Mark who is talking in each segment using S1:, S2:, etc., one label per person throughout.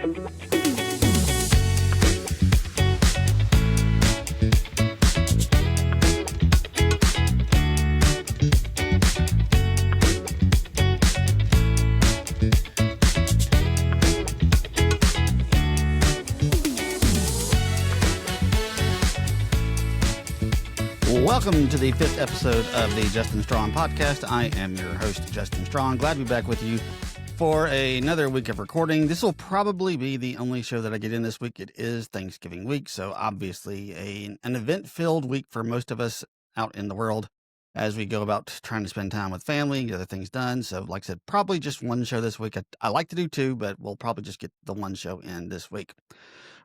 S1: Welcome to the 5th episode of the Justin Strawn Podcast. I am your host, Justin Strawn. Glad to be back with you for another week of recording. This will probably be the only show that I get in this week. It is Thanksgiving week, so obviously an event-filled week for most of us out in the world as we go about trying to spend time with family, get other things done. So like I said, probably just one show this week. I like to do two, but we'll probably just get the one show in this week.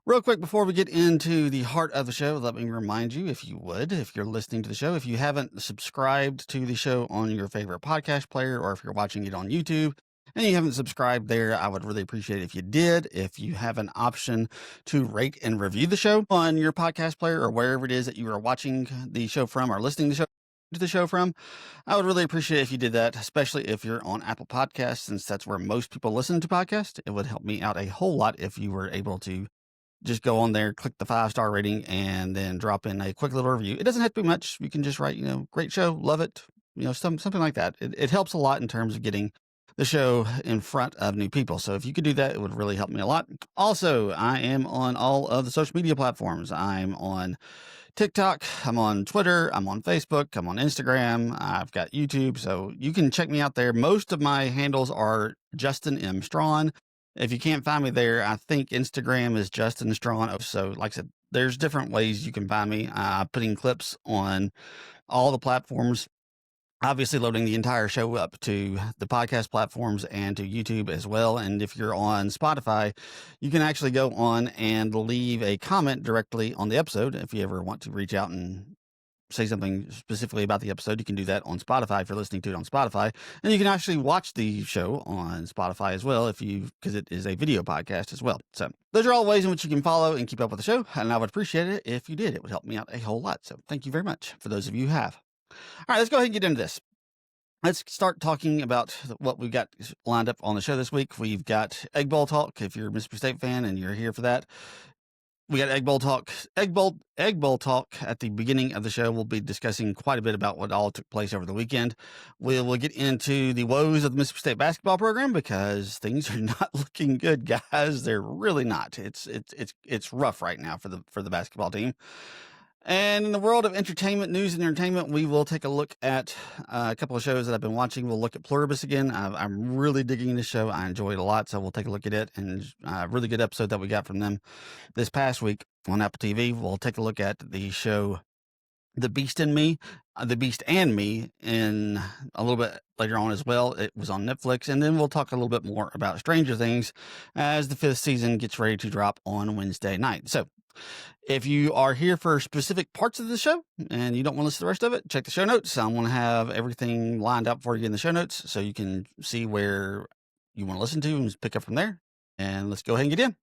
S1: Real quick, before we get into the heart of the show, let me remind you, if you would, if you're listening to the show, if you haven't subscribed to the show on your favorite podcast player, or if you're watching it on YouTube and you haven't subscribed there, I would really appreciate it if you did. If you have an option to rate and review the show on your podcast player or wherever it is that you are watching the show from or listening to the show from, I would really appreciate it if you did that, especially if you're on Apple Podcasts, since that's where most people listen to podcasts. It would help me out a whole lot if you were able to just go on there, click the 5-star rating, and then drop in a quick little review. It doesn't have to be much. You can just write, great show, love it, something like that. It helps a lot in terms of getting the show in front of new people. So if you could do that, it would really help me a lot. Also, I am on all of the social media platforms. I'm on TikTok, I'm on Twitter, I'm on Facebook, I'm on Instagram, I've got YouTube, so you can check me out there. Most of my handles are Justin M. Strawn. If you can't find me there, I think Instagram is Justin Strawn. So like I said, there's different ways you can find me. I'm putting clips on all the platforms, obviously loading the entire show up to the podcast platforms and to YouTube as well. And if you're on Spotify, you can actually go on and leave a comment directly on the episode. If you ever want to reach out and say something specifically about the episode, you can do that on Spotify if you're listening to it on Spotify. And you can actually watch the show on Spotify as well because it is a video podcast as well. So those are all ways in which you can follow and keep up with the show. And I would appreciate it if you did. It would help me out a whole lot. So thank you very much for those of you who have. All right, let's go ahead and get into this. Let's start talking about what we've got lined up on the show this week. We've got Egg Bowl Talk. If you're a Mississippi State fan and you're here for that, we got Egg Bowl Talk. Egg Bowl Talk at the beginning of the show. We'll be discussing quite a bit about what all took place over the weekend. We'll get into the woes of the Mississippi State basketball program because things are not looking good, guys. They're really not. It's rough right now for the basketball team. And in the world of entertainment, news and entertainment, we will take a look at a couple of shows that I've been watching. We'll look at Pluribus again. I'm really digging this show. I enjoy it a lot, so we'll take a look at it. And a really good episode that we got from them this past week on Apple TV. We'll take a look at the show The Beast and Me in a little bit later on as well. It was on Netflix. And then we'll talk a little bit more about Stranger Things as the 5th season gets ready to drop on Wednesday night. So if you are here for specific parts of the show and you don't want to listen to the rest of it, check the show notes. I'm going to have everything lined up for you in the show notes so you can see where you want to listen to and pick up from there. And let's go ahead and get in.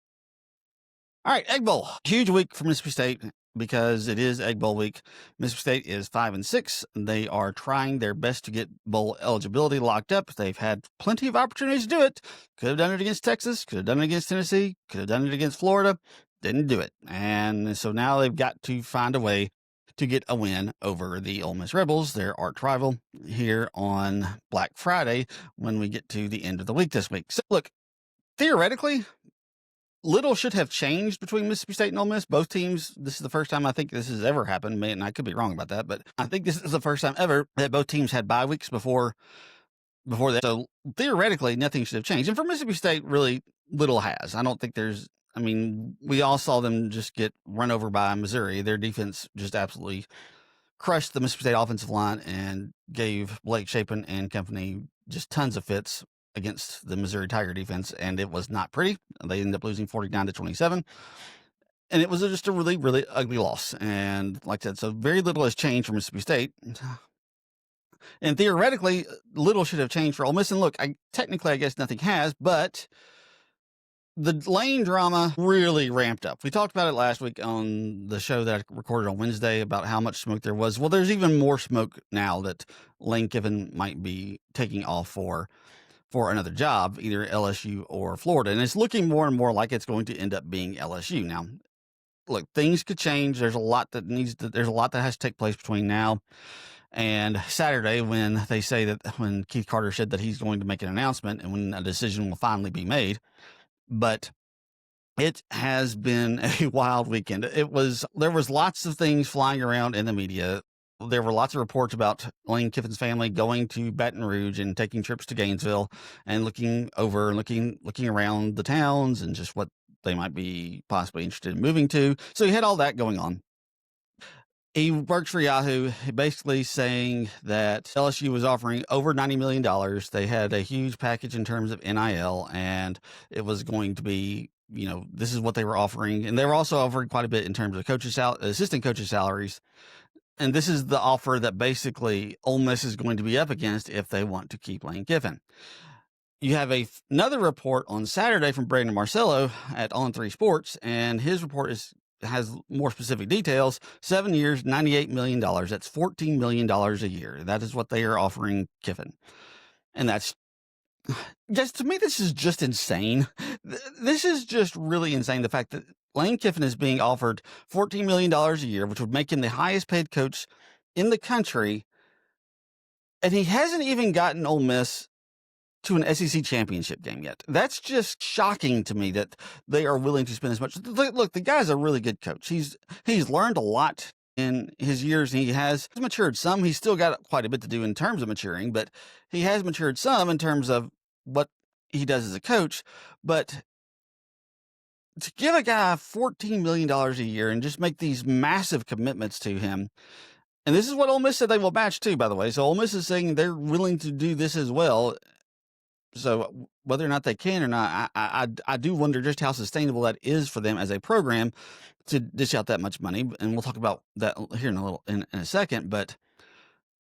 S1: All right, Egg Bowl. Huge week for Mississippi State because it is Egg Bowl week. Mississippi State is 5-6. They are trying their best to get bowl eligibility locked up. They've had plenty of opportunities to do it. Could have done it against Texas. Could have done it against Tennessee. Could have done it against Florida. Didn't do it. And so now they've got to find a way to get a win over the Ole Miss Rebels, their arch rival, here on Black Friday when we get to the end of the week this week. So look, theoretically, little should have changed between Mississippi State and Ole Miss. Both teams, this is the first time I think this has ever happened, and I could be wrong about that, but I think this is the first time ever that both teams had bye weeks before that. So theoretically, nothing should have changed. And for Mississippi State, really little has. I don't think we all saw them just get run over by Missouri. Their defense just absolutely crushed the Mississippi State offensive line and gave Blake Shapen and company just tons of fits against the Missouri Tiger defense, and it was not pretty. They ended up losing 49-27, and it was just a really, really ugly loss. And like I said, so very little has changed for Mississippi State. And theoretically, little should have changed for Ole Miss. And look, I guess nothing has, but the lane drama really ramped up. We talked about it last week on the show that I recorded on Wednesday about how much smoke there was. Well, there's even more smoke now that Lane Kiffin might be taking off for for another job, either LSU or Florida. And it's looking more and more like it's going to end up being LSU. Now, look, things could change. There's a lot that has to take place between now and Saturday, when they say that, when Keith Carter said that he's going to make an announcement and when a decision will finally be made. But it has been a wild weekend. There was lots of things flying around in the media. There were lots of reports about Lane Kiffin's family going to Baton Rouge and taking trips to Gainesville and looking around the towns and just what they might be possibly interested in moving to. So you had all that going on. He works for Yahoo, basically saying that LSU was offering over $90 million. They had a huge package in terms of NIL, and it was going to be, this is what they were offering. And they were also offering quite a bit in terms of assistant coaches' salaries. And this is the offer that basically Ole Miss is going to be up against if they want to keep Lane Kiffin. You have another report on Saturday from Brandon Marcello at On3 Sports, and his report has more specific details. 7 years, $98 million. That's $14 million a year. That is what they are offering Kiffin. And that's just, to me, this is just insane. This is just really insane. The fact that Lane Kiffin is being offered $14 million a year, which would make him the highest paid coach in the country. And he hasn't even gotten Ole Miss to an SEC championship game yet. That's just shocking to me that they are willing to spend as much. Look, the guy's a really good coach. He's learned a lot in his years, and he has matured some. He's still got quite a bit to do in terms of maturing, but he has matured some in terms of what he does as a coach. But to give a guy $14 million a year and just make these massive commitments to him, and this is what Ole Miss said they will match too, by the way. So Ole Miss is saying they're willing to do this as well. So whether or not they can or not, I do wonder just how sustainable that is for them as a program to dish out that much money. And we'll talk about that here in a second. But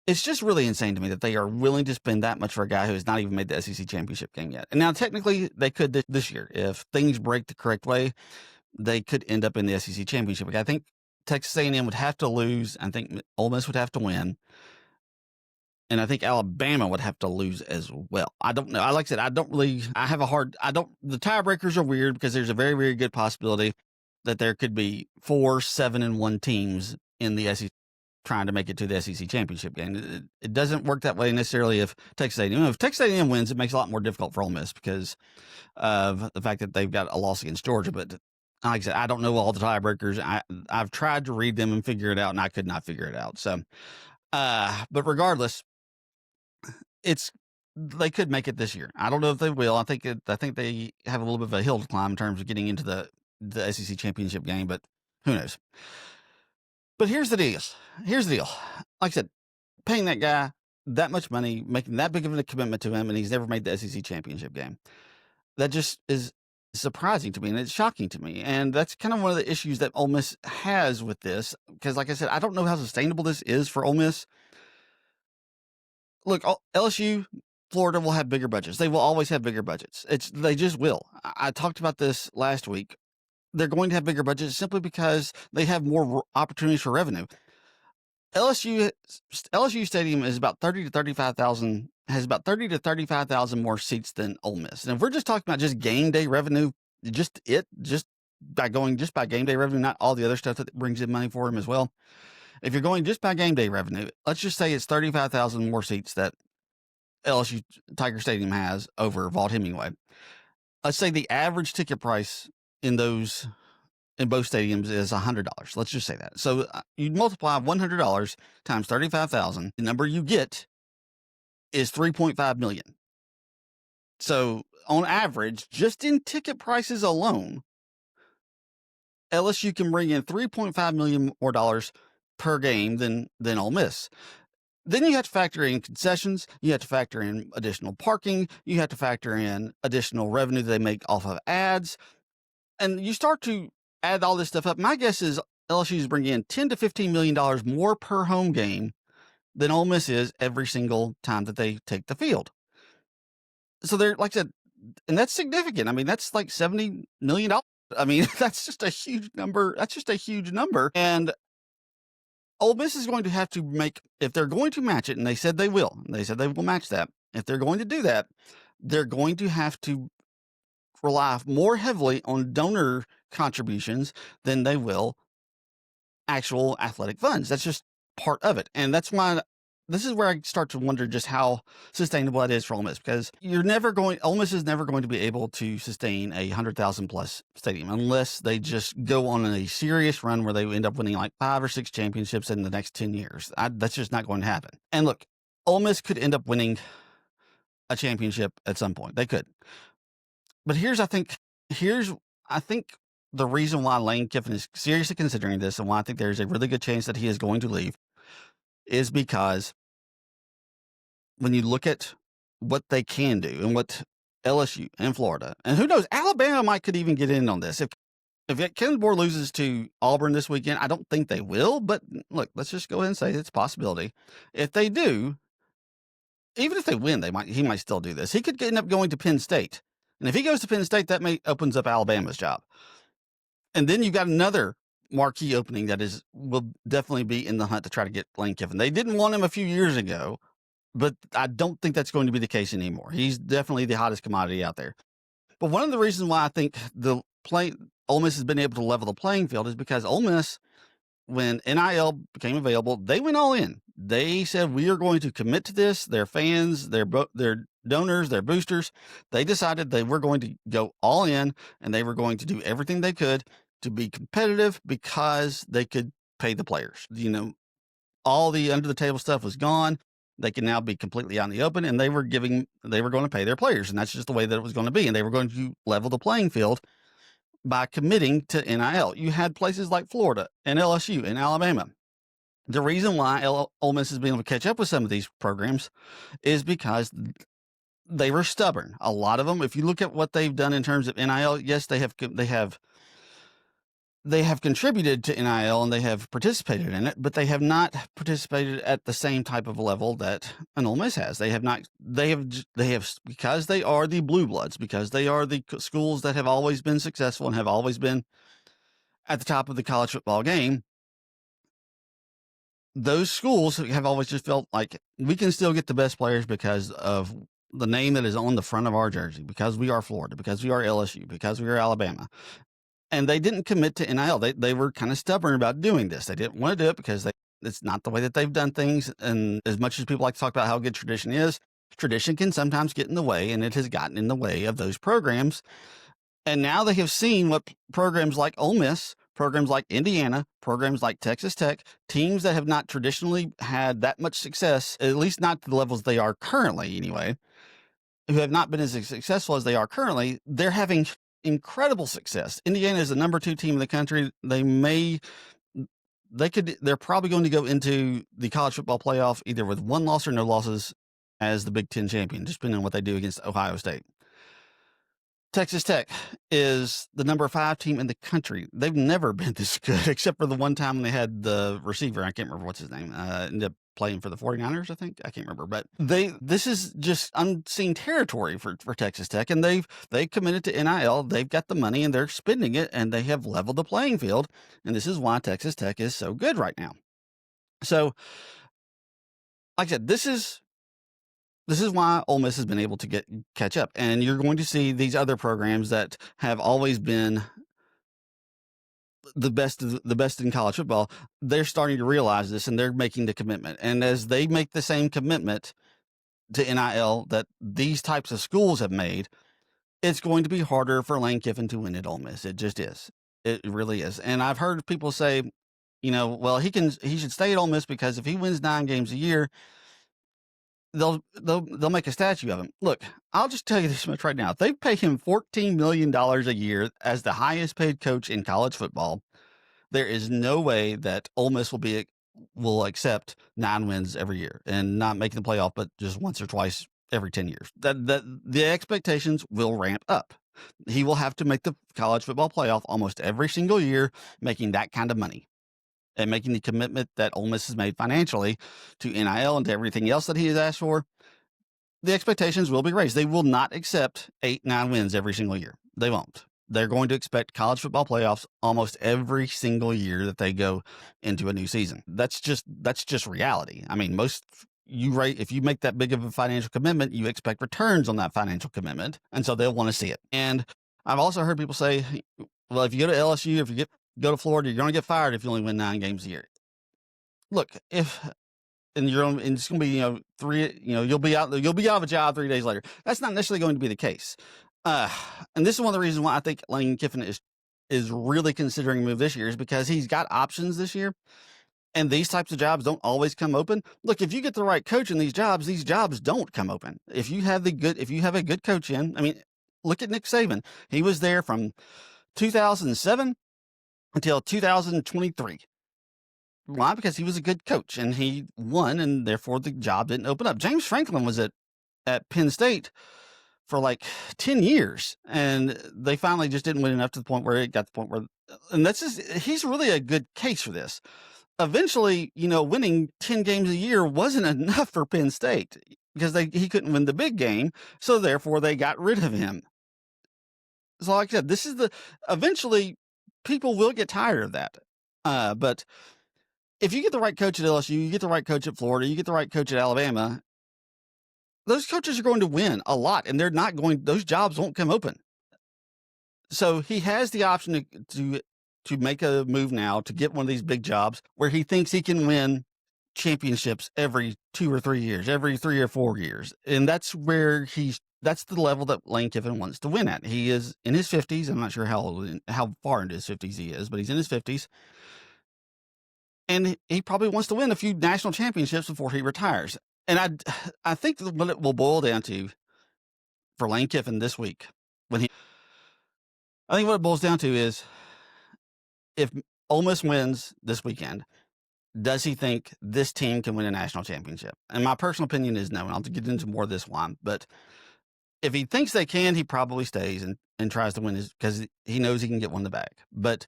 S1: it's just really insane to me that they are willing to spend that much for a guy who has not even made the SEC championship game yet. And now technically they could this year. If things break the correct way, they could end up in the SEC championship. I think Texas A&M would have to lose. I think Ole Miss would have to win. And I think Alabama would have to lose as well. I don't know. Like I said, the tiebreakers are weird because there's a very, very good possibility that there could be 4 7-1 teams in the SEC trying to make it to the SEC championship game. It doesn't work that way necessarily if Texas A&M. If Texas A&M wins, it makes it a lot more difficult for Ole Miss because of the fact that they've got a loss against Georgia. But like I said, I don't know all the tiebreakers. I've tried to read them and figure it out, and I could not figure it out. So, but regardless, they could make it this year. I don't know if they will. I think they have a little bit of a hill to climb in terms of getting into the SEC championship game, but who knows? But here's the deal. Like I said, paying that guy that much money, making that big of a commitment to him, and he's never made the SEC championship game. That just is surprising to me, and it's shocking to me. And that's kind of one of the issues that Ole Miss has with this, because like I said, I don't know how sustainable this is for Ole Miss. Look, LSU, Florida will have bigger budgets. They will always have bigger budgets. They just will. I talked about this last week. They're going to have bigger budgets simply because they have more opportunities for revenue. LSU Stadium is about 30 to 35,000, has about 30 to 35,000 more seats than Ole Miss. And if we're just talking about just game day revenue, just by game day revenue, not all the other stuff that brings in money for them as well. If you're going just by game day revenue, let's just say it's 35,000 more seats that LSU Tiger Stadium has over Vaught Hemingway. Let's say the average ticket price in both stadiums is $100. Let's just say that. So you multiply $100 times 35,000. The number you get is $3.5 million. So on average, just in ticket prices alone, LSU can bring in $3.5 million more dollars per game than Ole Miss. Then you have to factor in concessions. You have to factor in additional parking. You have to factor in additional revenue they make off of ads. And you start to add all this stuff up. My guess is LSU is bringing in $10 to $15 million more per home game than Ole Miss is every single time that they take the field. So they're, like I said, and that's significant. I mean, that's like $70 million. I mean, that's just a huge number. And Ole Miss is going to have to make, if they're going to match it, and they said they will match that. If they're going to do that, they're going to have to rely more heavily on donor contributions than they will actual athletic funds. That's just part of it. And that's why this is where I start to wonder just how sustainable that is for Ole Miss, because Ole Miss is never going to be able to sustain a 100,000 plus stadium unless they just go on a serious run where they end up winning like 5 or 6 championships in the next 10 years. That's just not going to happen. And look, Ole Miss could end up winning a championship at some point. They could. But I think the reason why Lane Kiffin is seriously considering this and why I think there's a really good chance that he is going to leave is because when you look at what they can do and what LSU and Florida, and who knows, Alabama could even get in on this. If Kevin Moore loses to Auburn this weekend, I don't think they will, but look, let's just go ahead and say it's a possibility. If they do, even if they win, he might still do this. He could end up going to Penn State. And if he goes to Penn State, that opens up Alabama's job. And then you've got another marquee opening that will definitely be in the hunt to try to get Lane Kiffin. They didn't want him a few years ago, but I don't think that's going to be the case anymore. He's definitely the hottest commodity out there. But one of the reasons why I think Ole Miss has been able to level the playing field is because Ole Miss, when NIL became available, they went all in. They said, we are going to commit to this. Their fans, their donors, their boosters, they decided they were going to go all in, and they were going to do everything they could to be competitive because they could pay the players. All the under the table stuff was gone. They can now be completely out in the open, and they were going to pay their players. And that's just the way that it was going to be. And they were going to level the playing field by committing to NIL. You had places like Florida and LSU and Alabama. The reason why Ole Miss has been able to catch up with some of these programs is because they were stubborn. A lot of them, if you look at what they've done in terms of NIL, yes, they have contributed to NIL and they have participated in it, but they have not participated at the same type of level that an Ole Miss has. They have because they are the blue bloods, because they are the schools that have always been successful and have always been at the top of the college football game. Those schools have always just felt like we can still get the best players because of the name that is on the front of our jersey, because we are Florida, because we are LSU, because we are Alabama. And they didn't commit to NIL. They were kind of stubborn about doing this. They didn't want to do it because it's not the way that they've done things. And as much as people like to talk about how good tradition is, tradition can sometimes get in the way, and it has gotten in the way of those programs. And now they have seen what programs like Ole Miss, programs like Indiana, programs like Texas Tech, teams that have not traditionally had that much success, at least not to the levels they are currently anyway, who have not been as successful as they are currently, they're having incredible success. Indiana is the number 2 team in the country. They're probably going to go into the college football playoff either with 1 loss or no losses as the Big Ten champion, depending on what they do against Ohio State. Texas Tech is the number 5 team in the country. They've never been this good, except for the one time when they had the receiver. I can't remember what's his name. Ended up playing for the 49ers, I think. I can't remember. But this is just unseen territory for Texas Tech, and they've committed to NIL. They've got the money, and they're spending it, and they have leveled the playing field. And this is why Texas Tech is so good right now. So, like I said, this is why Ole Miss has been able to catch up. And you're going to see these other programs that have always been the best in college football. They're starting to realize this, and they're making the commitment. And as they make the same commitment to NIL that these types of schools have made, it's going to be harder for Lane Kiffin to win at Ole Miss. It just is. It really is. And I've heard people say, well, he should stay at Ole Miss because if he wins 9 games a year, they'll make a statue of him. Look, I'll just tell you this much right now. If they pay him $14 million a year as the highest paid coach in college football, there is no way that Ole Miss will accept 9 wins every year and not making the playoff, but just once or twice every 10 years. That the expectations will ramp up. He will have to make the college football playoff almost every single year, making that kind of money. And making the commitment that Ole Miss has made financially to NIL and to everything else that he has asked for, the expectations will be raised. They will not accept 8-9 wins every single year. They won't. They're going to expect college football playoffs almost every single year that they go into a new season. That's just reality. I mean, most if you make that big of a financial commitment, you expect returns on that financial commitment. And so they'll want to see it. And I've also heard people say, well, if you go to LSU, if you go to Florida, you're going to get fired if you only win 9 games a year. Look, and it's going to be, 3, you'll be out of a job 3 days later. That's not necessarily going to be the case. And this is one of the reasons why I think Lane Kiffin is really considering a move this year, is because he's got options this year. And these types of jobs don't always come open. Look, if you get the right coach in these jobs don't come open. If you have a good coach in, I mean, look at Nick Saban. He was there from 2007 until 2023. Why? Because he was a good coach and he won, and therefore the job didn't open up. James Franklin was at Penn State for like 10 years, and they finally just didn't win enough to the point where and he's really a good case for this. Eventually, winning 10 games a year wasn't enough for Penn State because he couldn't win the big game. So therefore they got rid of him. So like I said, eventually people will get tired of that. But if you get the right coach at LSU, you get the right coach at Florida, you get the right coach at Alabama, those coaches are going to win a lot, and those jobs won't come open. So he has the option to make a move now to get one of these big jobs where he thinks he can win championships every 2 or 3 years, every 3 or 4 years. And that's that's the level that Lane Kiffin wants to win at. He is in his 50s. I'm not sure how far into his 50s he is, but he's in his 50s. And he probably wants to win a few national championships before he retires. And I think what it will boil down to for Lane Kiffin this week, I think what it boils down to is, if Ole Miss wins this weekend, does he think this team can win a national championship? And my personal opinion is no, and I'll get into more of this one. But if he thinks they can, he probably stays and tries to win because he knows he can get one in the bag. But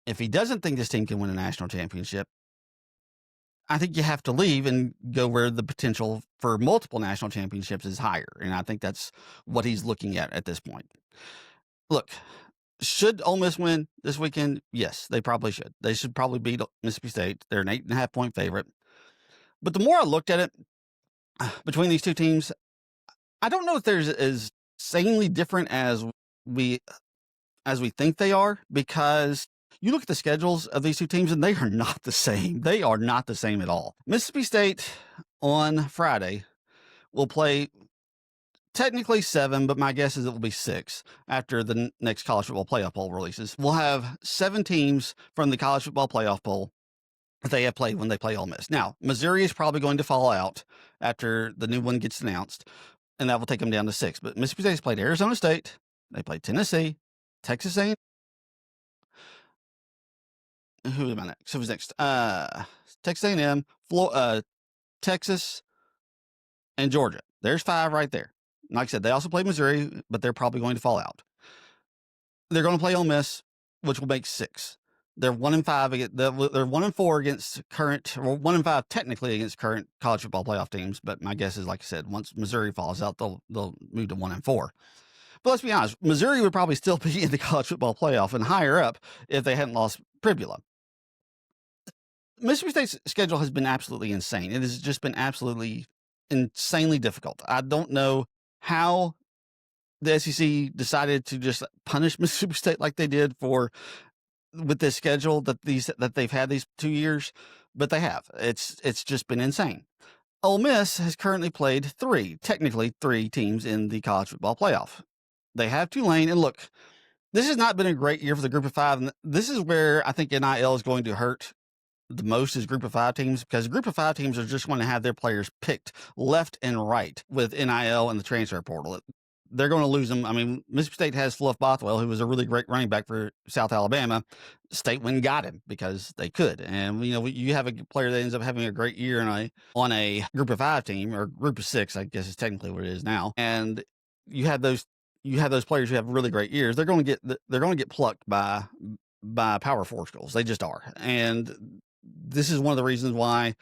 S1: if he doesn't think this team can win a national championship, I think you have to leave and go where the potential for multiple national championships is higher. And I think that's what he's looking at this point. Look, should Ole Miss win this weekend? Yes, they probably should. They should probably beat Mississippi State. They're an 8.5-point favorite. But the more I looked at it between these two teams, I don't know if they're as insanely different as we think they are, because you look at the schedules of these two teams and they are not the same. They are not the same at all. Mississippi State on Friday will play technically 7, but my guess is it will be 6 after the next college football playoff poll releases. We'll have 7 teams from the college football playoff poll that they have played when they play Ole Miss. Now, Missouri is probably going to fall out after the new one gets announced, and that will take them down to 6. But Mississippi State's played Arizona State, they played Tennessee, Texas A&M. Who am I next? Who's next? Texas A&M, Texas, and Georgia. There's 5 right there. Like I said, they also play Missouri, but they're probably going to fall out. They're going to play Ole Miss, which will make 6. They're 1-5. They're 1-4 against current, or 1-5 technically against current college football playoff teams. But my guess is, like I said, once Missouri falls out, they'll move to 1-4. But let's be honest, Missouri would probably still be in the college football playoff and higher up if they hadn't lost Pribula. Mississippi State's schedule has been absolutely insane. It has just been absolutely insanely difficult. I don't know how the SEC decided to just punish Mississippi State like they did with this schedule that they've had these 2 years, but they have. It's just been insane. Ole Miss has currently played technically three teams in the college football playoff. They have Tulane, and look, this has not been a great year for the Group of 5, and this is where I think NIL is going to hurt the most, is Group of 5 teams, because Group of 5 teams are just going to have their players picked left and right with NIL and the transfer portal. They're going to lose them. I mean, Mississippi State has Fluff Bothwell, who was a really great running back for South Alabama. State went and got him because they could. And, you have a player that ends up having a great year on a Group of 5 team, or Group of 6, I guess is technically what it is now. And you have those players who have really great years. They're going to get plucked by Power 4 schools. They just are. And this is one of the reasons why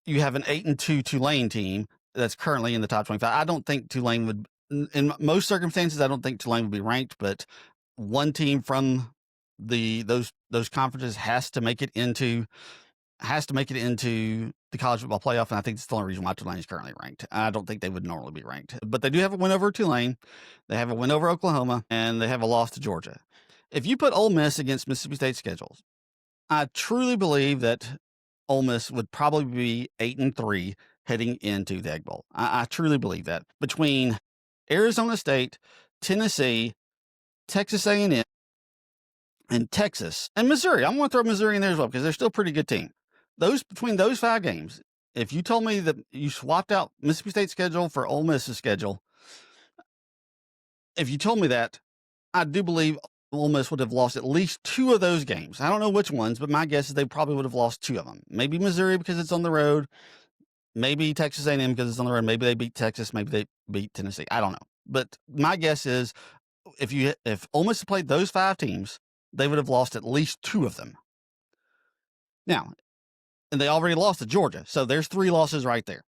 S1: you have an 8-2 Tulane team that's currently in the top 25. I don't think Tulane would, in most circumstances, I don't think Tulane would be ranked, but one team from those conferences has to make it into has to make it into the college football playoff, and I think it's the only reason why Tulane is currently ranked. I don't think they would normally be ranked, but they do have a win over Tulane, they have a win over Oklahoma, and they have a loss to Georgia. If you put Ole Miss against Mississippi State's schedules, I truly believe that Ole Miss would probably be 8-3 heading into the Egg Bowl. I truly believe that. Between Arizona State, Tennessee, Texas A&M, and Texas, and Missouri. I'm going to throw Missouri in there as well because they're still a pretty good team. Between those 5 games, if you told me that you swapped out Mississippi State's schedule for Ole Miss's schedule, if you told me that, I do believe Ole Miss would have lost at least 2 of those games. I don't know which ones, but my guess is they probably would have lost 2 of them. Maybe Missouri because it's on the road. Maybe Texas A&M because it's on the road. Maybe they beat Texas. Maybe they beat Tennessee. I don't know. But my guess is if Ole Miss had played those 5 teams, they would have lost at least 2 of them. Now, and they already lost to Georgia. So there's 3 losses right there.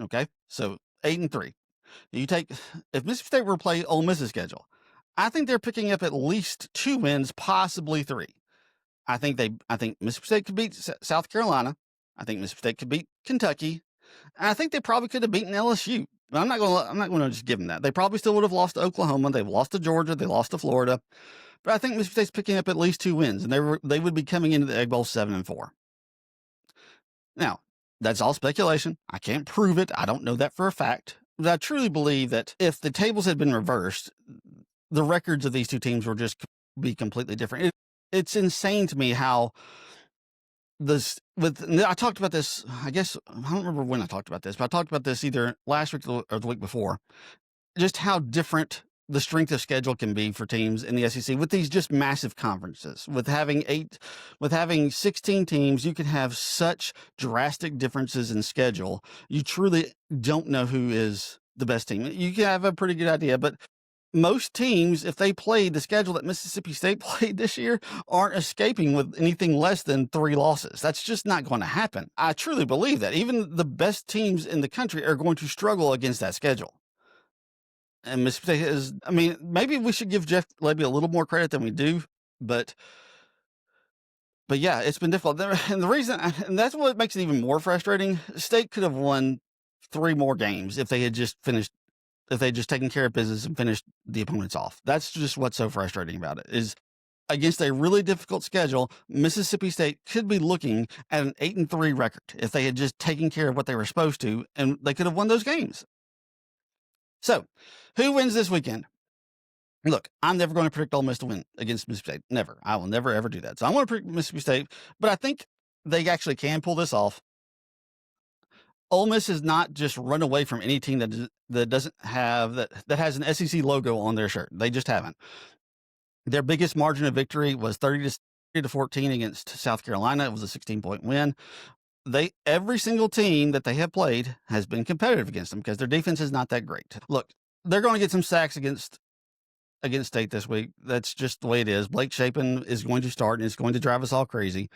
S1: Okay. So 8-3. If Mississippi State were to play Ole Miss's schedule, I think they're picking up at least 2 wins, possibly 3. I think Mississippi State could beat South Carolina. I think Mississippi State could beat Kentucky. And I think they probably could have beaten LSU. But I'm not going to just give them that. They probably still would have lost to Oklahoma. They've lost to Georgia. They lost to Florida. But I think Mississippi State's picking up at least 2 wins, and they would be coming into the Egg Bowl 7-4. Now, that's all speculation. I can't prove it. I don't know that for a fact. But I truly believe that if the tables had been reversed, the records of these 2 teams would just be completely different. It's insane to me how I talked about this, I guess, I don't remember when I talked about this, but I talked about this either last week or the week before, just how different the strength of schedule can be for teams in the SEC with these just massive conferences. With having 16 teams, you can have such drastic differences in schedule. You truly don't know who is the best team. You can have a pretty good idea, but most teams, if they played the schedule that Mississippi State played this year, aren't escaping with anything less than 3 losses. That's just not going to happen. I truly believe that. Even the best teams in the country are going to struggle against that schedule. And Mississippi State maybe we should give Jeff Lebby a little more credit than we do, but yeah, it's been difficult. And the reason, and that's what makes it even more frustrating, State could have won 3 more games if they had just taken care of business and finished the opponents off. That's just what's so frustrating about it, is against a really difficult schedule, Mississippi State could be looking at an 8-3 record if they had just taken care of what they were supposed to, and they could have won those games. So, who wins this weekend? Look, I'm never going to predict Ole Miss to win against Mississippi State. Never. I will never, ever do that. So I'm going to predict Mississippi State, but I think they actually can pull this off. Ole Miss has not just run away from any team that doesn't have that has an SEC logo on their shirt. They just haven't. Their biggest margin of victory was 30-14 against South Carolina. It was a 16-point win. Every single team that they have played has been competitive against them because their defense is not that great. Look, they're going to get some sacks against State this week. That's just the way it is. Blake Shapen is going to start, and it's going to drive us all crazy.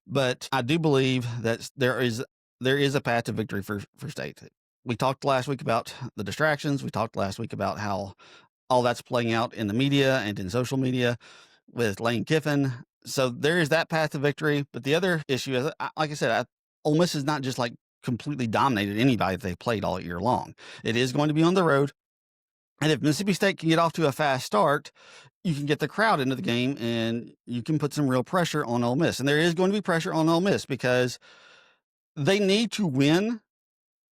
S1: But I do believe that there is a path to victory for State. We talked last week about the distractions. We talked last week about how all that's playing out in the media and in social media with Lane Kiffin. So there is that path to victory. But the other issue is, like I said, Ole Miss has not just completely dominated anybody that they've played all year long. It is going to be on the road. And if Mississippi State can get off to a fast start, you can get the crowd into the game and you can put some real pressure on Ole Miss. And there is going to be pressure on Ole Miss because they need to win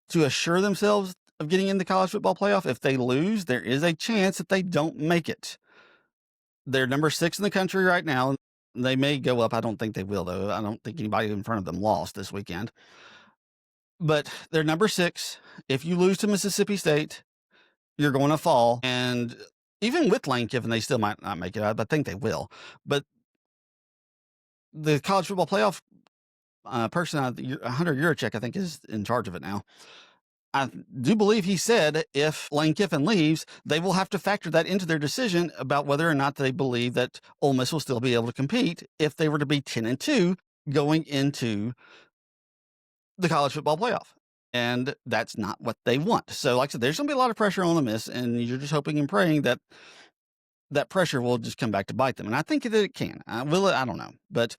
S1: to assure themselves of getting in the college football playoff. If they lose, there is a chance that they don't make it. They're number 6 in the country right now. They may go up. I don't think they will, though. I don't think anybody in front of them lost this weekend. But they're number 6. If you lose to Mississippi State, you're going to fall. And even with Lane Kiffin, they still might not make it out, but I think they will. But the college football playoff person, Hunter Yurachek, I think, is in charge of it now. I do believe he said if Lane Kiffin leaves, they will have to factor that into their decision about whether or not they believe that Ole Miss will still be able to compete if they were to be 10-2 going into the college football playoff. And that's not what they want. So like I said, there's going to be a lot of pressure on Ole Miss, and you're just hoping and praying that that pressure will just come back to bite them. And I think that it can. Will it? I don't know. But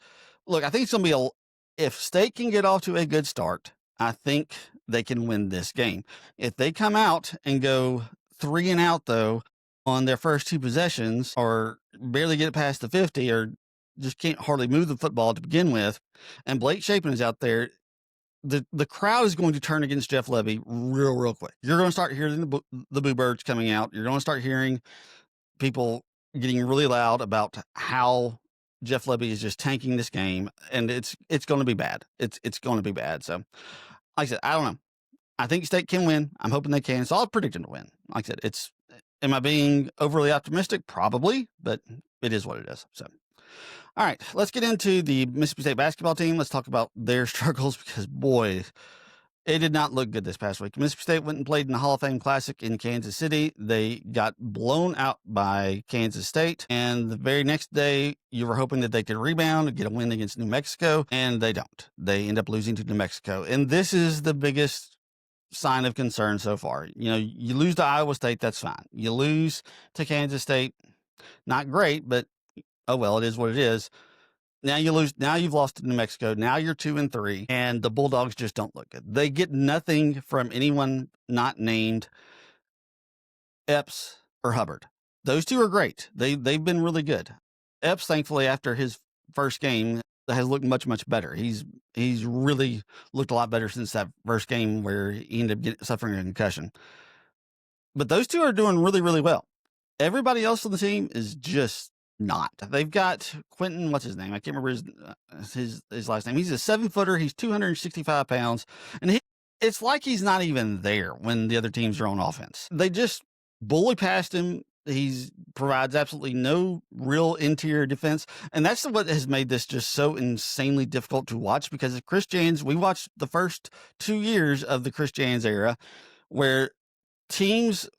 S1: look, I think it's going to be If State can get off to a good start, I think they can win this game. If they come out and go 3 and out, though, on their first 2 possessions, or barely get it past the 50, or just can't hardly move the football to begin with, and Blake Shapen is out there, the crowd is going to turn against Jeff Lebby real quick. You're going to start hearing the boo birds coming out. You're going to start hearing people getting really loud about how Jeff Lebby is just tanking this game, and it's going to be bad. It's going to be bad. So, like I said, I don't know. I think State can win. I'm hoping they can. So I'll predict them to win. Like I said, am I being overly optimistic? Probably, but it is what it is. So, all right, let's get into the Mississippi State basketball team. Let's talk about their struggles because, boy, it did not look good this past week. Mississippi State went and played in the Hall of Fame Classic in Kansas City. They got blown out by Kansas State. And the very next day, you were hoping that they could rebound and get a win against New Mexico, and they don't. They end up losing to New Mexico. And this is the biggest sign of concern so far. You know, you lose to Iowa State, that's fine. You lose to Kansas State, not great, but oh well, it is what it is. Now you lose. Now you've lost to New Mexico. Now you're 2-3, and the Bulldogs just don't look good. They get nothing from anyone not named Epps or Hubbard. Those two are great. They've been really good. Epps, thankfully, after his first game, has looked much better. He's really looked a lot better since that first game where he ended up suffering a concussion. But those two are doing really well. Everybody else on the team is just not. They've got Quentin, what's his name? I can't remember his last name. He's a 7-footer. He's 265 pounds. And it's like he's not even there when the other teams are on offense. They just bully past him. He provides absolutely no real interior defense. And that's what has made this just so insanely difficult to watch, because of Chris Jans, we watched the first 2 years of the Chris Jans era where teams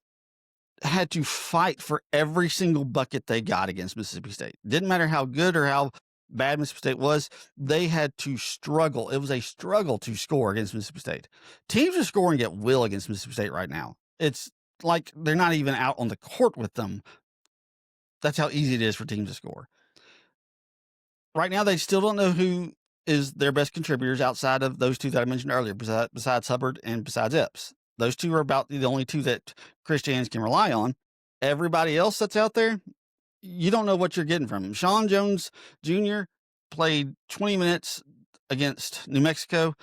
S1: had to fight for every single bucket they got against Mississippi State. Didn't matter how good or how bad Mississippi State was, they had to struggle. It was a struggle to score against Mississippi State. Teams are scoring at will against Mississippi State right now. It's like they're not even out on the court with them. That's how easy it is for teams to score. Right now, they still don't know who is their best contributors outside of those two that I mentioned earlier, besides Hubbard and besides Epps. Those two are about the only two that Chris Jans can rely on. Everybody else that's out there, you don't know what you're getting from him. Sean Jones Jr. played 20 minutes against New Mexico,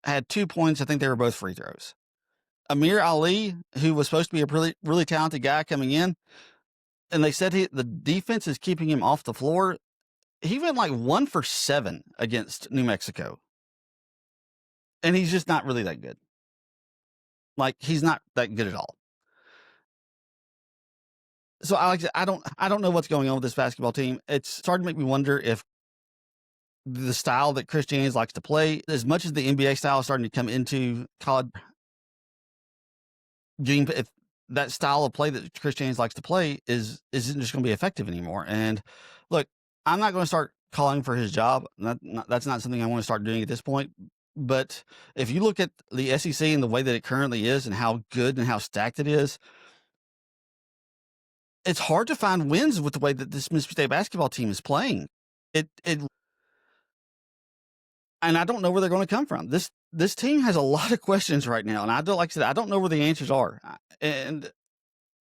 S1: had 2 points. I think they were both free throws. Amir Ali, who was supposed to be a really talented guy coming in, and they said the defense is keeping him off the floor. He went like 1 for 7 against New Mexico. And he's just not really that good. Like, he's not that good at all. So I don't know what's going on with this basketball team. It's starting to make me wonder if the style that Chris Jans likes to play, as much as the NBA style is starting to come into college, if that style of play that Chris Jans likes to play isn't just going to be effective anymore. And look, I'm not going to start calling for his job. That's not something I want to start doing at this point. But if you look at the SEC and the way that it currently is and how good and how stacked it is, it's hard to find wins with the way that this Mississippi State basketball team is playing. And I don't know where they're going to come from. This team has a lot of questions right now, and I don't know where the answers are. And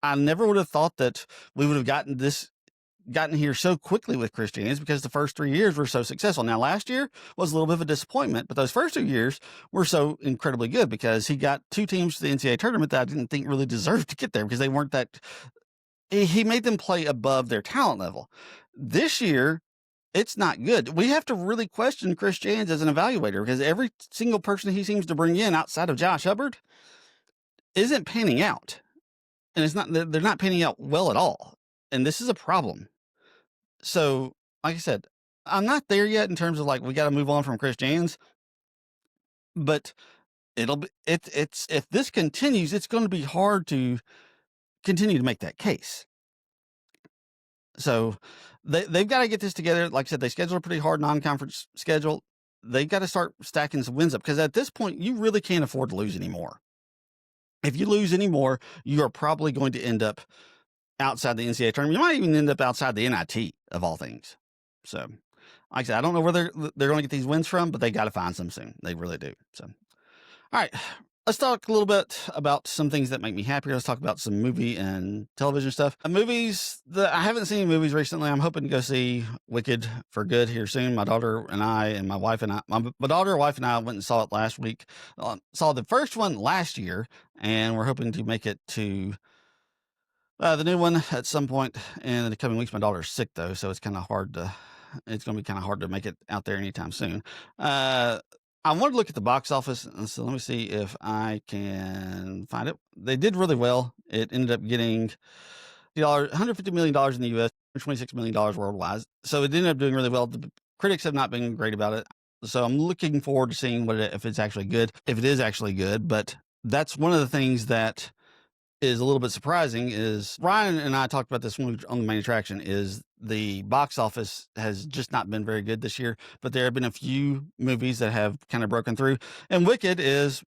S1: I never would have thought that we would have gotten here so quickly with Chris Jans, because the first 3 years were so successful. Now, last year was a little bit of a disappointment, but those first 2 years were so incredibly good because he got 2 teams to the NCAA tournament that I didn't think really deserved to get there because they weren't that. He made them play above their talent level. This year, it's not good. We have to really question Chris Jans as an evaluator, because every single person he seems to bring in outside of Josh Hubbard isn't panning out. And they're not panning out well at all. And this is a problem. So, like I said, I'm not there yet in terms of like, we got to move on from Chris Jans, but if this continues, it's going to be hard to continue to make that case. So they've got to get this together. Like I said, they scheduled a pretty hard non-conference schedule. They've got to start stacking some wins up, because at this point, you really can't afford to lose anymore. If you lose anymore, you are probably going to end up outside the NCAA tournament. You might even end up outside the NIT, of all things. So, like I said, I don't know where they're going to get these wins from, but they got to find some soon. They really do. So, all right. Let's talk a little bit about some things that make me happier. Let's talk about some movie and television stuff. Movies that I haven't seen movies recently. I'm hoping to go see Wicked for good here soon. My daughter and I and my wife and I, my daughter, wife and I went and saw it last week. Saw the first one last year, and we're hoping to make it to the new one at some point in the coming weeks. My daughter's sick though, so it's going to be kind of hard to make it out there anytime soon. I wanted to look at the box office, and so let me see if I can find it. They did really well. It ended up getting $150 million in the U.S., $26 million worldwide. So it ended up doing really well. The critics have not been great about it. So I'm looking forward to seeing if it's actually good, if it is actually good. But that's one of the things that is a little bit surprising is Ryan and I talked about this when we were on the main attraction is the box office has just not been very good this year, but there have been a few movies that have kind of broken through, and Wicked it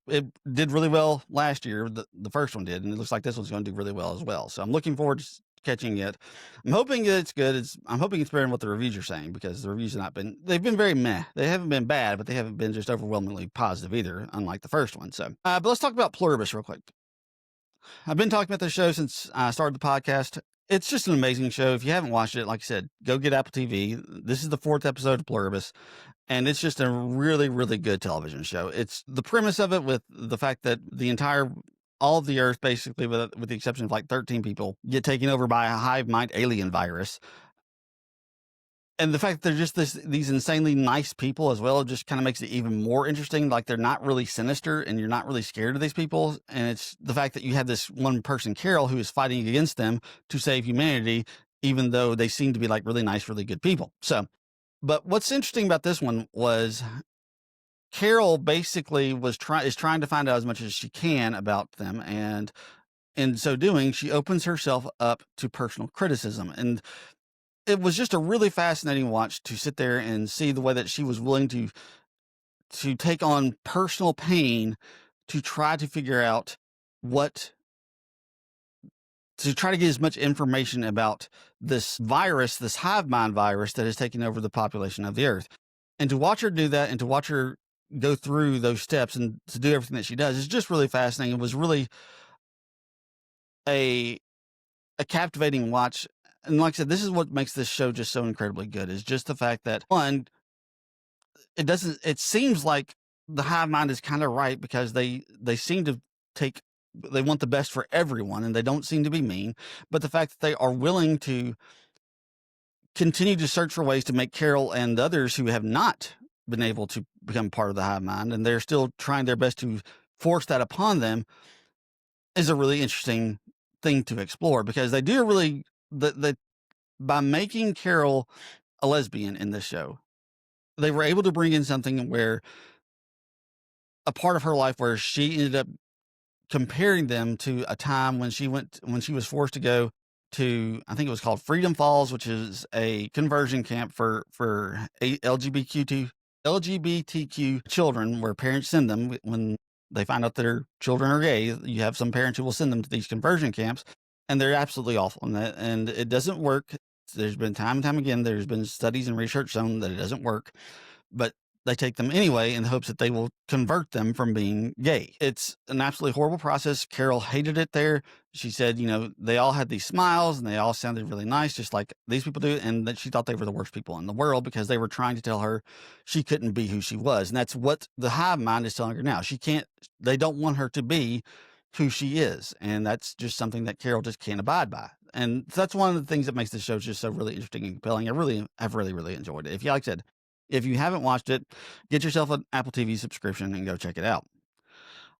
S1: did really well last year. The first one did, and it looks like this one's going to do really well as well. So I'm looking forward to catching it. I'm hoping it's good. I'm hoping it's better than what the reviews are saying, because the reviews have they've been very meh. They haven't been bad, but they haven't been just overwhelmingly positive either, unlike the first one. So, but let's talk about Pluribus real quick. I've been talking about this show since I started the podcast. It's just an amazing show. If you haven't watched it, like I said, go get Apple TV. This is the 4th episode of Pluribus, and it's just a really, really good television show. It's the premise of it, with the fact that all of the Earth, basically, with the exception of like 13 people, get taken over by a hive mind alien virus. And the fact that they're just these insanely nice people as well just kind of makes it even more interesting. Like, they're not really sinister, and you're not really scared of these people. And it's the fact that you have this one person, Carol, who is fighting against them to save humanity, even though they seem to be like really nice, really good people. So, but what's interesting about this one was Carol basically is trying to find out as much as she can about them. And in so doing, she opens herself up to personal criticism. And it was just a really fascinating watch to sit there and see the way that she was willing to take on personal pain to try to figure out to try to get as much information about this virus, this hive mind virus that has taken over the population of the Earth. And to watch her do that, and to watch her go through those steps and to do everything that she does is just really fascinating. It was really a captivating watch. And like I said, this is what makes this show just so incredibly good, is just the fact that, one, it seems like the hive mind is kind of right, because they seem to they want the best for everyone, and they don't seem to be mean. But the fact that they are willing to continue to search for ways to make Carol and others who have not been able to become part of the hive mind, and they're still trying their best to force that upon them, is a really interesting thing to explore, because they do really, by making Carol a lesbian in this show, they were able to bring in something where a part of her life where she ended up comparing them to a time when she was forced to go to, I think it was called Freedom Falls, which is a conversion camp for LGBTQ children, where parents send them when they find out their children are gay. You have some parents who will send them to these conversion camps, and they're absolutely awful. And it doesn't work. There's been time and time again, there's been studies and research shown that it doesn't work, but they take them anyway in the hopes that they will convert them from being gay. It's an absolutely horrible process. Carol hated it there. She said, they all had these smiles and they all sounded really nice, just like these people do. And that she thought they were the worst people in the world, because they were trying to tell her she couldn't be who she was. And that's what the hive mind is telling her now. They don't want her to be who she is. And that's just something that Carol just can't abide by. And that's one of the things that makes this show just so really interesting and compelling. I've really, really enjoyed it. Like I said, if you haven't watched it, get yourself an Apple TV subscription and go check it out.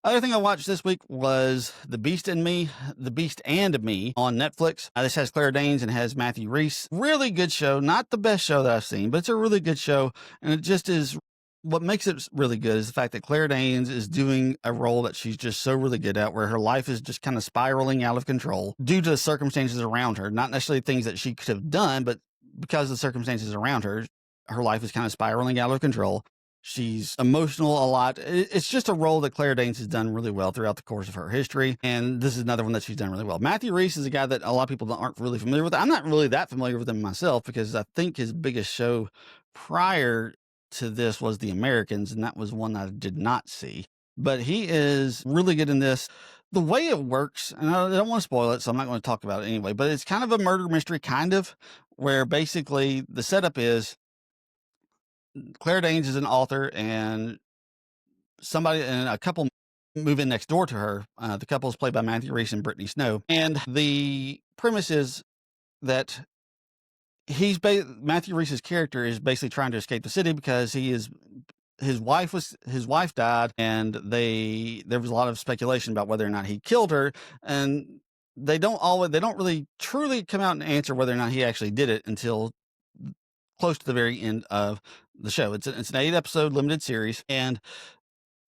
S1: Other thing I watched this week was The Beast and Me on Netflix. This has Claire Danes and has Matthew Rhys. Really good show. Not the best show that I've seen, but it's a really good show. And it just is, what makes it really good is the fact that Claire Danes is doing a role that she's just so really good at, where her life is just kind of spiraling out of control due to the circumstances around her. Not necessarily things that she could have done, but because of the circumstances around her, her life is kind of spiraling out of control. She's emotional a lot. It's just a role that Claire Danes has done really well throughout the course of her history. And this is another one that she's done really well. Matthew Rhys is a guy that a lot of people aren't really familiar with. I'm not really that familiar with him myself, because I think his biggest show prior to this was The Americans, and that was one I did not see. But he is really good in this. The way it works, and I don't want to spoil it, so I'm not going to talk about it anyway, but it's kind of a murder mystery, kind of, where basically the setup is Claire Danes is an author, and somebody and a couple move in next door to her. The couple is played by Matthew Rhys and Brittany Snow. And the premise is that Matthew Rhys's character is basically trying to escape the city because his wife died, and there was a lot of speculation about whether or not he killed her, and they don't really truly come out and answer whether or not he actually did it until close to the very end of the show. It's an 8-episode limited series, and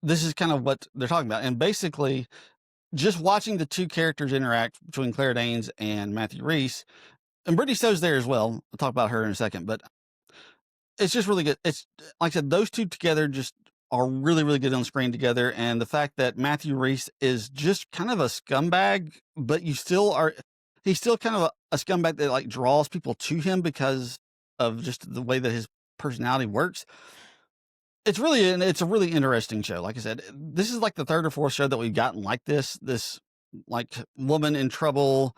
S1: this is kind of what they're talking about. And basically, just watching the two characters interact between Claire Danes and Matthew Rhys, and Brittany Snow's there as well. I'll talk about her in a second, but it's just really good. It's like I said, those two together just are really, really good on screen together. And the fact that Matthew Rhys is just kind of a scumbag, but he's still kind of a scumbag that like draws people to him because of just the way that his personality works. It's a really interesting show. Like I said, this is like the third or fourth show that we've gotten like this like woman in trouble,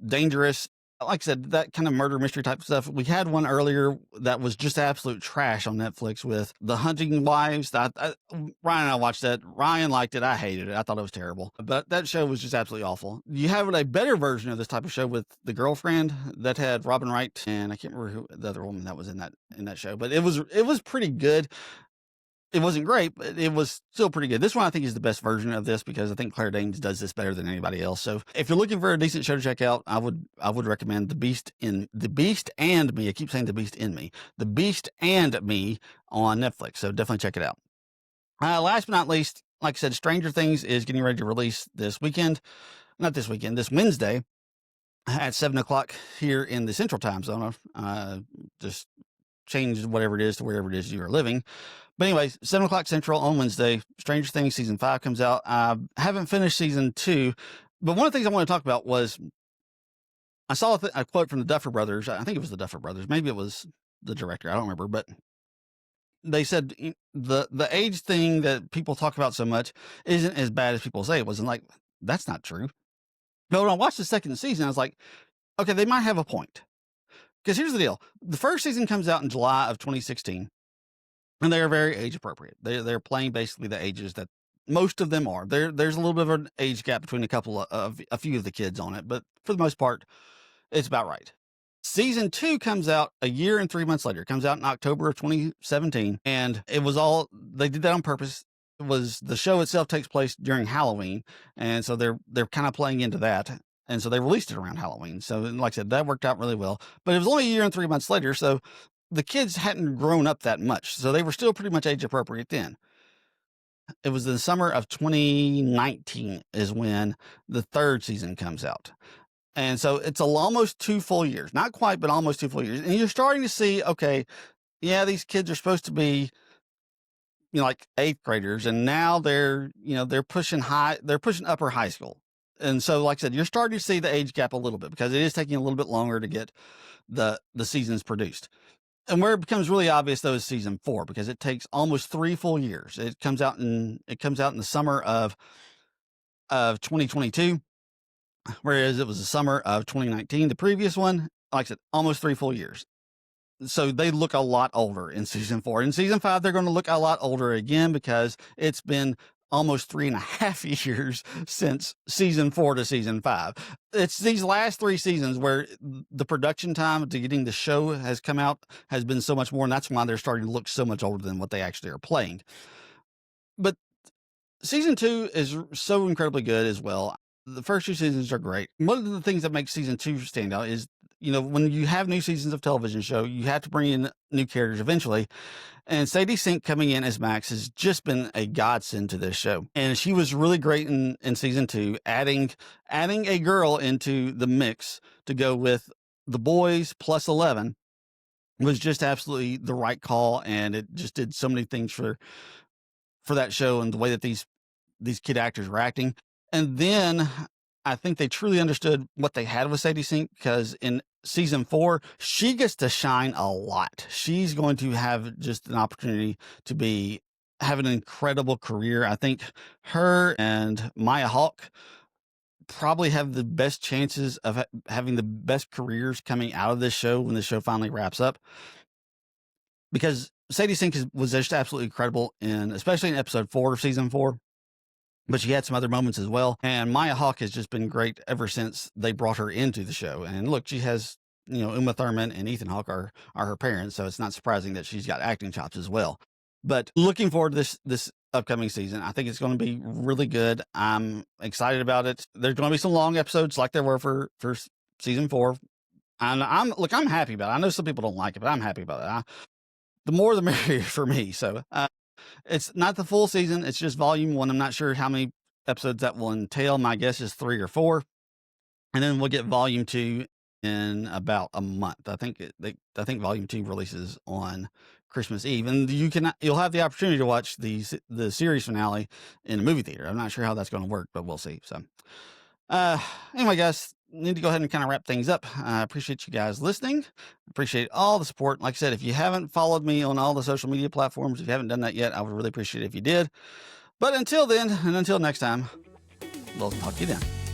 S1: dangerous. Like I said, that kind of murder mystery type stuff. We had one earlier that was just absolute trash on Netflix with The Hunting Wives. Ryan and I watched that. Ryan liked it. I hated it. I thought it was terrible. But that show was just absolutely awful. You have a better version of this type of show with The Girlfriend that had Robin Wright, and I can't remember who the other woman that was in that show. But it was pretty good. It wasn't great, but it was still pretty good. This one I think is the best version of this because I think Claire Danes does this better than anybody else. So if you're looking for a decent show to check out, I would recommend The Beast and Me. I keep saying The Beast in Me. The Beast and Me on Netflix. So definitely check it out. Last but not least, like I said, Stranger Things is getting ready to release this weekend. Not this weekend, this Wednesday at 7:00 here in the Central Time Zone. Just change whatever it is to wherever it is you are living. But anyways, 7:00 Central on Wednesday, Stranger Things Season 5 comes out. I haven't finished Season 2, but one of the things I want to talk about was I saw a quote from the Duffer Brothers. I think it was the Duffer Brothers. Maybe it was the director. I don't remember. But they said the age thing that people talk about so much isn't as bad as people say it was. And like, that's not true. But when I watched the second season, I was like, okay, they might have a point. Because here's the deal. The first season comes out in July of 2016. And they are very age appropriate. They're playing basically the ages that most of them are. There's a little bit of an age gap between a few of the kids on it, but for the most part, it's about right. Season 2 comes out a year and 3 months later. It comes out in October of 2017, and they did that on purpose. The show itself takes place during Halloween, and so they're kind of playing into that. And so they released it around Halloween. So like I said, that worked out really well. But it was only a year and 3 months later, so the kids hadn't grown up that much, so they were still pretty much age appropriate then. It was the summer of 2019 is when the third season comes out. And so it's almost 2 full years, not quite, but almost 2 full years. And you're starting to see, okay, yeah, these kids are supposed to be, like 8th graders, and now they're pushing upper high school. And so, like I said, you're starting to see the age gap a little bit because it is taking a little bit longer to get the seasons produced. And where it becomes really obvious, though, is season 4, because it takes almost 3 full years. It comes out in the summer of 2022, whereas it was the summer of 2019. The previous one, like I said, almost 3 full years. So they look a lot older in season 4. In season 5, they're going to look a lot older again because it's been almost 3.5 years since season 4 to season 5. It's these last 3 seasons where the production time to getting the show has come out has been so much more, and that's why they're starting to look so much older than what they actually are playing. But season 2 is so incredibly good as well. The first 2 seasons are great. One of the things that makes season 2 stand out is, when you have new seasons of television show, you have to bring in new characters eventually. And Sadie Sink coming in as Max has just been a godsend to this show. And she was really great in season 2, adding a girl into the mix to go with the boys plus 11 was just absolutely the right call. And it just did so many things for that show and the way that these kid actors were acting. And then I think they truly understood what they had with Sadie Sink, because in season 4, she gets to shine a lot. She's going to have just an opportunity to have an incredible career. I think her and Maya Hawke probably have the best chances of having the best careers coming out of this show when the show finally wraps up, because Sadie Sink was just absolutely incredible, especially in episode 4 of season 4. But she had some other moments as well. And Maya Hawke has just been great ever since they brought her into the show. And look, she has, Uma Thurman and Ethan Hawke are her parents, so it's not surprising that she's got acting chops as well. But looking forward to this upcoming season. I think it's going to be really good. I'm excited about it. There's going to be some long episodes like there were for season 4. And I'm happy about it. I know some people don't like it, but I'm happy about it. The more the merrier for me. So, it's not the full season. It's just volume 1. I'm not sure how many episodes that will entail. My guess is 3 or 4. And then we'll get volume 2 in about a month. I think volume 2 releases on Christmas Eve, and you'll have the opportunity to watch the series finale in a movie theater. I'm not sure how that's going to work, but we'll see. So, anyway, guys, need to go ahead and kind of wrap things up. I appreciate you guys listening. Appreciate all the support. Like I said, if you haven't followed me on all the social media platforms, if you haven't done that yet, I would really appreciate it if you did. But until then, and until next time, we'll talk to you then.